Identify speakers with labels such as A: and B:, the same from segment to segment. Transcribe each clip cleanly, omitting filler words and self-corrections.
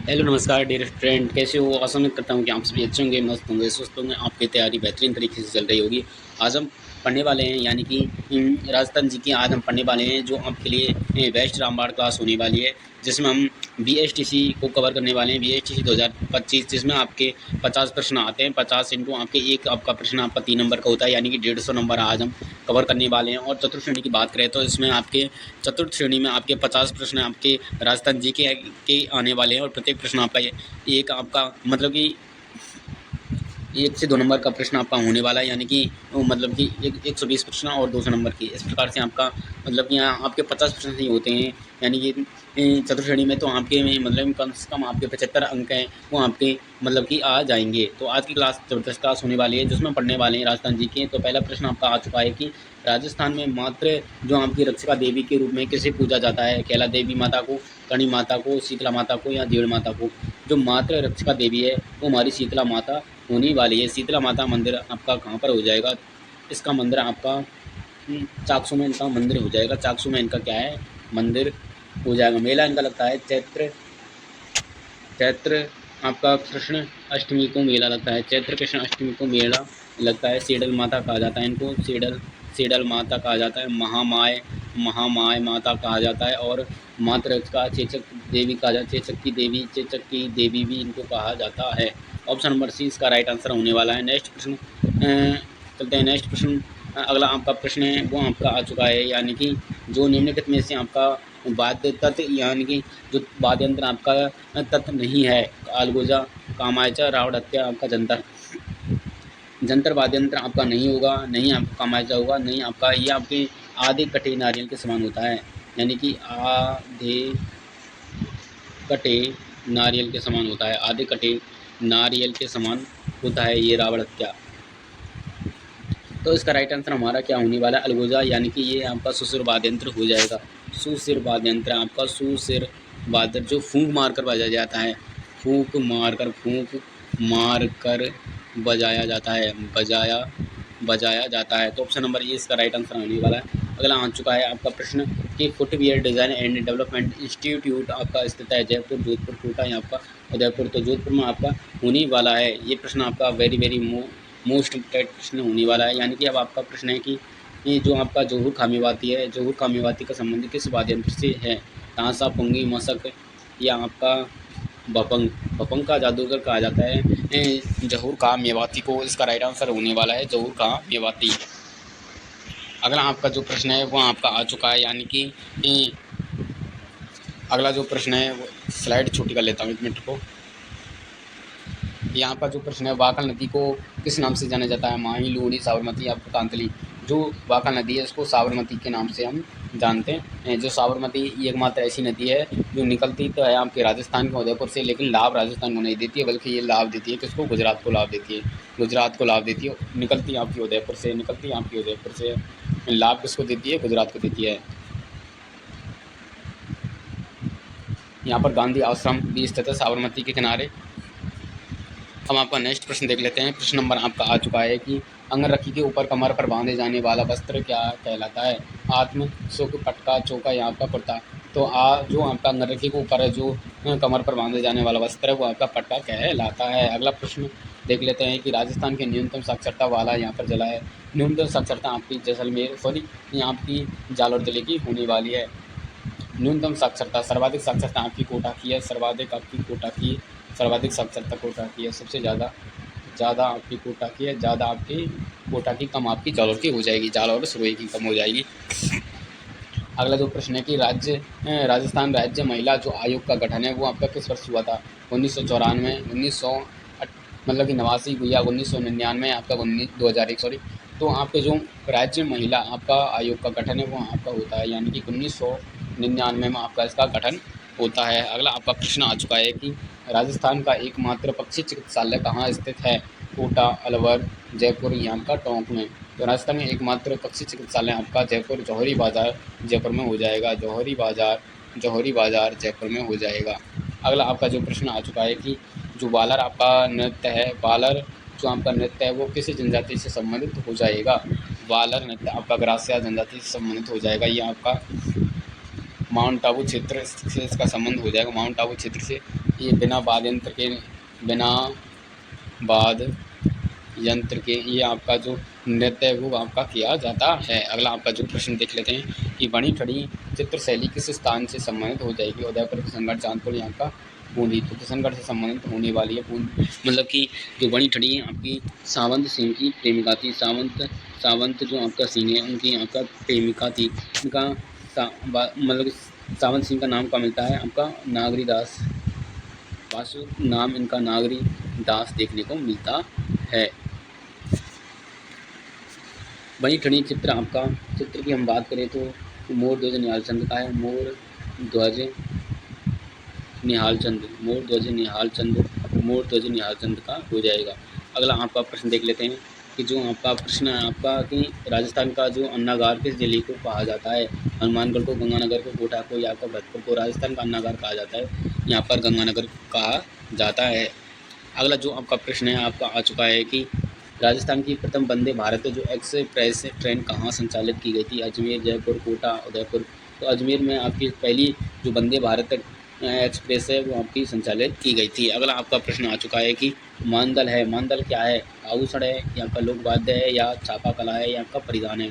A: Hello नमस्कार dear friend, कैसे हो? आशा मैं करता हूँ कि आप सभी अच्छे होंगे, मस्त होंगे, स्वस्थ होंगे। आपकी तैयारी बेहतरीन तरीके से चल रही होगी। आज हम पढ़ने वाले हैं, यानी कि राजस्थान जी की आज हम पढ़ने वाले हैं, जो आपके लिए बेस्ट रामबाण क्लास होने वाली है, जिसमें हम बीएसटीसी को कवर करने वाले हैं। बीएसटीसी 2025, जिसमें आपके 50 प्रश्न आते हैं। 50 इंटू आपके एक आपका प्रश्न आपका 3 नंबर का होता है, यानी कि 150 नंबर आज हम कवर करने वाले हैं। और चतुर्थ श्रेणी की बात करें तो इसमें आपके चतुर्थ श्रेणी में आपके 50 प्रश्न आपके राजस्थान जी के आने वाले हैं। और प्रत्येक प्रश्न आपका एक आपका मतलब कि 1 से 2 नंबर का प्रश्न आपका होने वाला है, यानी कि मतलब कि 120 प्रश्न और 200 नंबर की, इस प्रकार से आपका मतलब कि यहाँ आपके 50 प्रश्न ही होते हैं। यानी कि चतुर्थ श्रेणी में तो आपके में मतलब कम से कम आपके 75 अंक हैं, वो आपके मतलब कि आ जाएंगे। तो आज की क्लास जबरदस्त क्लास होने वाली है, जिसमें पढ़ने वाले हैं राजस्थान जी के। तो पहला प्रश्न आपका आ चुका है कि राजस्थान में मात्र जो आपकी रक्षिका देवी के रूप में किसे पूजा जाता है? कैला देवी माता को, कणी माता को, शीतला माता को, या देव माता को? जो मात्र रक्षिका देवी है वो हमारी शीतला माता होने वाली है। शीतला माता मंदिर आपका कहाँ पर हो जाएगा? इसका मंदिर आपका चाकसू में इनका मंदिर हो जाएगा। चाकसू में इनका क्या है? मंदिर हो जाएगा। मेला इनका लगता है चैत्र चैत्र आपका कृष्ण अष्टमी को मेला लगता है। चैत्र कृष्ण अष्टमी को मेला लगता है। सेडल माता कहा जाता है इनको, सेडल सेडल माता कहा जाता है। महामाय महामाय माता कहा जाता है। और मातृ का चेचक देवी कहा जाता है। चेचक की देवी, चेचक की देवी भी इनको कहा जाता है। ऑप्शन नंबर सी इसका राइट आंसर होने वाला है। नेक्स्ट प्रश्न चलते हैं। नेक्स्ट प्रश्न अगला आपका प्रश्न है वो आपका आ चुका है, यानी कि जो निम्नलिखित में से आपका वाद्य तत्व, यानी कि जो वाद्य यंत्र आपका तत्व नहीं है। अलगोजा, कामायचा, रावण हत्या, आपका जंतर जंतर वाद्य यंत्र आपका नहीं होगा, नहीं आपका कामायचा होगा, नहीं आपका ये आपके आधे कटे नारियल के समान होता है। यानी कि आधे कटे नारियल के समान होता है। आधे कटे नारियल के समान होता है ये रावण हत्या। तो इसका राइट आंसर हमारा क्या होने वाला है? अलगोजा, यानी कि ये आपका सुसिर वाद्य यंत्र हो जाएगा। सुसिर वाद्य यंत्र आपका सुसिर वाद्य, जो फूंक मारकर बजाया जाता है। फूंक मारकर बजाया जाता है, बजाया जाता है। तो ऑप्शन नंबर ए इसका राइट आंसर होने वाला है। अगला आ चुका है आपका प्रश्न कि footwear design and development institute आपका स्थित है जयपुर, जोधपुर, कोटा या आपका उदयपुर? तो जोधपुर में आपका होने वाला है। ये प्रश्न आपका वेरी मोस्ट इम्पोर्टेंट प्रश्न होने वाला है। यानी कि अब आपका प्रश्न है कि ये जो आपका जोहर खामेवाती है, जोहर खामेवाती का संबंध किस वाद्य यंत्र से है? तांसा, पुंगी, मशक, या आपका भपंग? भपंग का जादूगर कहा जाता है जोहर खामेवाती को। इसका राइट आंसर होने वाला है जोहर खामेवाती। अगला आपका जो प्रश्न है वो आपका आ चुका है, यानी कि अगला जो प्रश्न है वो स्लाइड छोटी कर लेता हूँ 1 मिनट को। यहाँ पर जो प्रश्न है, वाकल नदी को किस नाम से जाना जाता है? माही, लूनी, साबरमती या कांतली? जो वाकल नदी है इसको साबरमती के नाम से हम जानते हैं। जो साबरमती एकमात्र ऐसी नदी है जो निकलती तो है आपके राजस्थान के उदयपुर से, लेकिन लाभ राजस्थान को नहीं देती है, बल्कि ये लाभ देती है किसको? गुजरात को लाभ देती है। गुजरात को लाभ देती है, निकलती है आपकी उदयपुर से, निकलती है आपकी उदयपुर से। लाभ किसको देती है? गुजरात को देती है। यहाँ पर गांधी आश्रम भी स्थित है साबरमती के किनारे। हम आपका नेक्स्ट प्रश्न देख लेते हैं। प्रश्न नंबर आपका आ चुका है कि अंगरखी के ऊपर कमर पर बांधे जाने वाला वस्त्र क्या कहलाता है? आत्म, सुख, पटका, चौका या आपका कुर्ता? तो जो आपका अंगरखी के ऊपर है जो कमर पर बांधे जाने वाला वस्त्र है वो आपका पटका कहलाता है। अगला प्रश्न देख लेते हैं कि राजस्थान के न्यूनतम साक्षरता वाला यहाँ पर जिला है। न्यूनतम साक्षरता आपकी जैसलमेर यहाँ आपकी जालौर जिले की होने वाली है। न्यूनतम साक्षरता, सर्वाधिक साक्षरता आपकी कोटा की है। सर्वाधिक आपकी कोटा की, सर्वाधिक साक्षरता कोटा की है। सबसे ज़्यादा आपकी कोटा की है, ज़्यादा आपकी कोटा की, कम आपकी जालौर की हो जाएगी। जालौर सुरई की कम हो जाएगी। अगला जो प्रश्न है कि राजस्थान राज्य महिला जो आयोग का गठन है वो आपका किस वर्ष हुआ था? 1994, 1900 मतलब कि 89 या 1999, आपका 2001, सॉरी। तो आपके जो राज्य महिला आपका आयोग का गठन है वो आपका होता है, यानी कि 1999 में आपका इसका गठन होता है। अगला आपका प्रश्न आ चुका है कि राजस्थान का एकमात्र पक्षी चिकित्सालय कहाँ स्थित है? कोटा, अलवर, जयपुर या आपका टोंक में? तो राजस्थान में एकमात्र पक्षी चिकित्सालय आपका जयपुर, जौहरी बाजार जयपुर में हो जाएगा। जौहरी बाजार जयपुर में हो जाएगा। अगला आपका जो प्रश्न आ चुका है कि जो बालर आपका नृत्य है, बालर जो आपका नृत्य है वो किस जनजाति से संबंधित हो जाएगा? बालर नृत्य आपका ग्रासिया जनजाति से संबंधित हो जाएगा। ये आपका माउंट आबू क्षेत्र से इसका संबंध हो जाएगा, माउंट आबू क्षेत्र से ये बिना बाद यंत्र के ये आपका जो नृत्य है वो आपका किया जाता है। अगला आपका जो प्रश्न देख लेते हैं कि बनी ठड़ी चित्र शैली किस स्थान से संबंधित हो जाएगी। उदयपुर, किशनगढ़, चांदपुर, यहाँ का बूंदी। तो किशनगढ़ से संबंधित होने वाली है बूंदी, मतलब कि जो बनी ठड़ी आपकी सावंत सिंह की प्रेमिका थी। सावंत जो आपका सिंह है उनकी आपका प्रेमिका थी। इनका मतलब सावंत सिंह का नाम क्या मिलता है आपका नागरी दास। वासु नाम इनका नागरी दास देखने को मिलता है। बनी ठड़ी चित्र की हम बात करें तो मोर ध्वज निहाल चंद का है। मोर ध्वज निहाल चंद का हो जाएगा। अगला आपका प्रश्न देख लेते हैं कि जो आपका प्रश्न है आपका कि राजस्थान का जो अन्नागार किस जिले को कहा जाता है। हनुमानगढ़ को, गंगानगर को, कोटा को या आपका भरतपुर को राजस्थान का अन्नागार कहा जाता है। यहाँ पर गंगानगर कहा जाता है। अगला जो आपका प्रश्न है आपका आ चुका है कि राजस्थान की प्रथम वंदे भारत जो एक्सप्रेस ट्रेन कहाँ संचालित की गई थी। अजमेर, जयपुर, कोटा, उदयपुर। तो अजमेर में आपकी पहली जो वंदे भारत एक्सप्रेस है वो आपकी संचालित की गई थी। अगला आपका प्रश्न आ चुका है कि मानदल है। मानदल क्या है? आभूषण है या आपका लोकवाद्य है या छापा कला है या आपका परिधान है।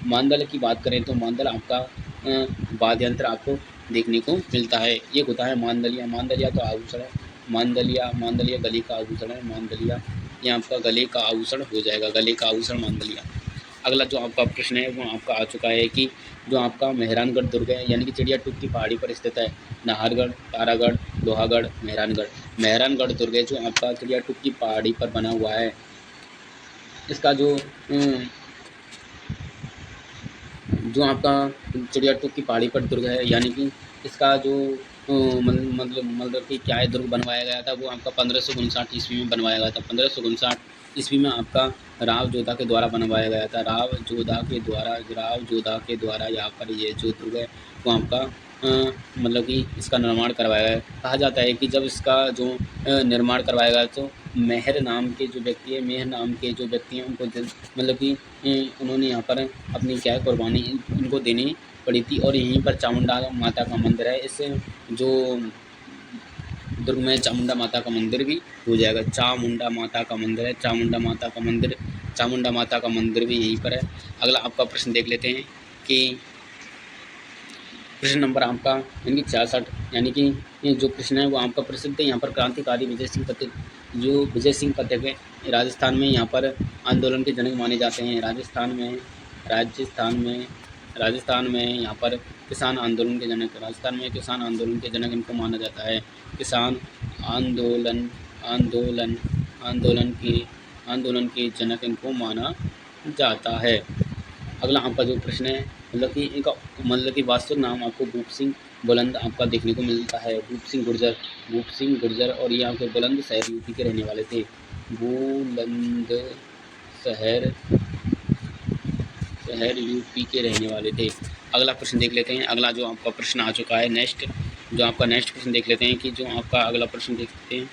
A: मानदल की बात करें तो मानदल आपका वाद्य यंत्र आपको देखने को मिलता है। ये होता है मानदलिया तो आभूषण है। मानदलिया गले का आभूषण है। मानदलिया ये आपका गले का आभूषण हो जाएगा। गले का आभूषण मानदलिया। अगला जो आपका प्रश्न है वो आपका आ चुका है कि जो आपका मेहरानगढ़ दुर्ग है यानी कि चिड़िया टूट की पहाड़ी पर स्थित है। नाहरगढ़, तारागढ़, लोहागढ़, मेहरानगढ़ दुर्ग है जो आपका चिड़िया टूट की पहाड़ी पर बना हुआ है। इसका जो आपका चिड़िया टूट की पहाड़ी पर दुर्ग है यानी कि इसका जो मतलब कि क्या है, दुर्ग बनवाया गया था वो आपका 1559 ईस्वी में बनवाया गया था। 1559 ईस्वी में आपका राव जोधा के द्वारा बनवाया गया था। राव जोधा के द्वारा यहाँ पर ये जो दुर्ग है वो आपका मतलब कि इसका निर्माण करवाया गया। कहा जाता है कि जब इसका जो निर्माण करवाया गया तो मेहर नाम के जो व्यक्ति हैं उनको मतलब कि उन्होंने यहाँ पर अपनी क्या कुर्बानी इनको देनी पड़ी थी। और यहीं पर चामुंडा माता का मंदिर है। इस जो दुर्ग में चामुंडा माता का मंदिर भी हो जाएगा। चामुंडा माता का मंदिर है। चामुंडा माता का मंदिर भी यहीं पर है। अगला आपका प्रश्न देख लेते हैं कि प्रश्न नंबर आपका यानी कि 66 यानी कि ये जो प्रश्न है वो आपका प्रसिद्ध है। यहाँ पर क्रांतिकारी विजय सिंह पथिक है। राजस्थान में यहाँ पर आंदोलन के जनक माने जाते हैं। राजस्थान में यहाँ पर किसान आंदोलन के जनक इनको माना जाता है। किसान आंदोलन के जनक इनको माना जाता है। अगला आपका जो प्रश्न है मतलब कि वास्तविक नाम आपको भूप सिंह बुलंद आपका देखने को मिलता है। भूप सिंह गुर्जर और ये आपके बुलंद शहर यूपी के रहने वाले थे। बुलंद शहर यूपी के रहने वाले थे। अगला प्रश्न देख लेते हैं। अगला जो आपका प्रश्न आ चुका है नेक्स्ट प्रश्न देख लेते हैं कि जो आपका अगला प्रश्न देखते हैं।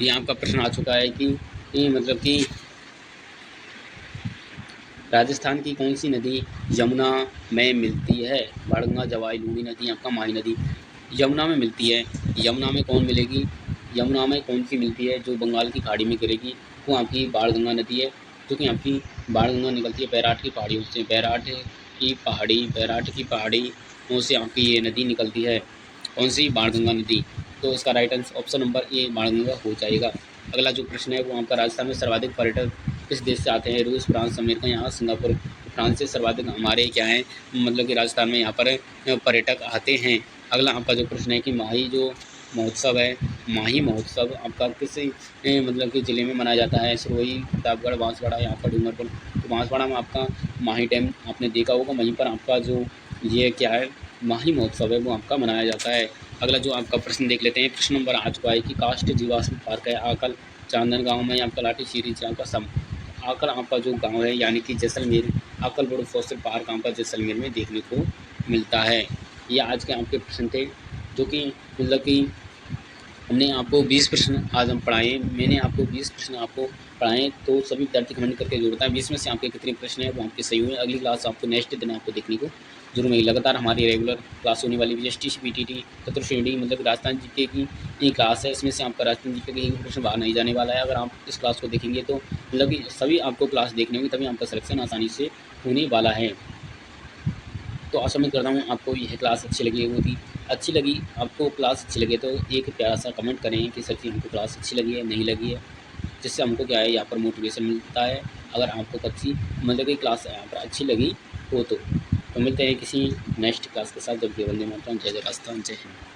A: ये आपका प्रश्न आ चुका है कि मतलब कि राजस्थान की कौन सी नदी यमुना में मिलती है। बाणगंगा, जवाई, लूनी नदी, आपका माही नदी यमुना में मिलती है। यमुना में कौन मिलेगी? यमुना में कौन सी मिलती है जो बंगाल की खाड़ी में गिरेगी वो आपकी बाणगंगा नदी है। जो कि आपकी बाणगंगा निकलती है बैराट की पहाड़ियों से। बैराट की पहाड़ियों से आपकी ये नदी निकलती है। कौन सी? बाणगंगा नदी। तो इसका right answer option number A Banganga हो जाएगा। अगला जो प्रश्न है वो आपका राजस्थान में सर्वाधिक पर्यटक किस देश से आते हैं। रूस, फ्रांस, अमेरिका, यहाँ सिंगापुर। फ्रांस से सर्वाधिक हमारे क्या है मतलब कि राजस्थान में यहाँ पर पर्यटक आते हैं। अगला आपका जो प्रश्न है कि माही महोत्सव आपका किस मतलब कि ज़िले में मनाया जाता है। सिरोही, प्रतापगढ़, बांसवाड़ा, यहाँ पर डूंगरपुर। तो बांसवाड़ा में आपका माही डैम आपने देखा होगा, वहीं पर आपका जो ये क्या है माही महोत्सव है वो आपका मनाया जाता है। अगला जो आपका प्रश्न देख लेते हैं। प्रश्न नंबर आ चुका है कि काष्ठ जीवाश्म पार्क है आकल चांदन गाँव में, आपका लाठी सीरीज आपका आकल आपका जो गांव है यानी कि जैसलमेर, आकलबुढ़ फॉसिल पार्क आपका जैसलमेर में देखने को मिलता है। ये आज के आपके प्रश्न थे जो कि मतलब कि हमने आपको 20 प्रश्न आज हम पढ़ाए। मैंने आपको 20 प्रश्न आपको पढ़ाएँ तो सभी विद्यार्थी कमेंट करके जोड़ता है 20 में से आपके कितने प्रश्न हैं वो आपके सही हुए। अगली क्लास आपको नेक्स्ट दिन आपको देखने को जरूर मिलेगी। लगातार हमारी रेगुलर क्लास होने वाली BST PTT चतुर्श्रेणी मतलब राजस्थान जीके की ये क्लास है। इसमें से आपका राजस्थान जीके का एक प्रश्न बाहर नहीं जाने वाला है। अगर आप इस क्लास को देखेंगे तो मतलब कि सभी आपको क्लास देखनी होगी, तभी आपका सिलेक्शन आसानी से होने वाला है। तो आशा मैं करता हूँ आपको यह क्लास अच्छी लगी होगी। अच्छी लगी आपको क्लास अच्छी लगे तो एक प्यारा सा कमेंट करें कि सर जी हमको क्लास अच्छी लगी है, नहीं लगी है, जिससे हमको क्या है यहाँ पर मोटिवेशन मिलता है। अगर आपको अच्छी मतलब कि क्लास यहाँ पर अच्छी लगी हो तो मिलते हैं किसी नेक्स्ट क्लास के साथ। जब वंदे मातरम, जय जय राजस्थान, जय हिंद।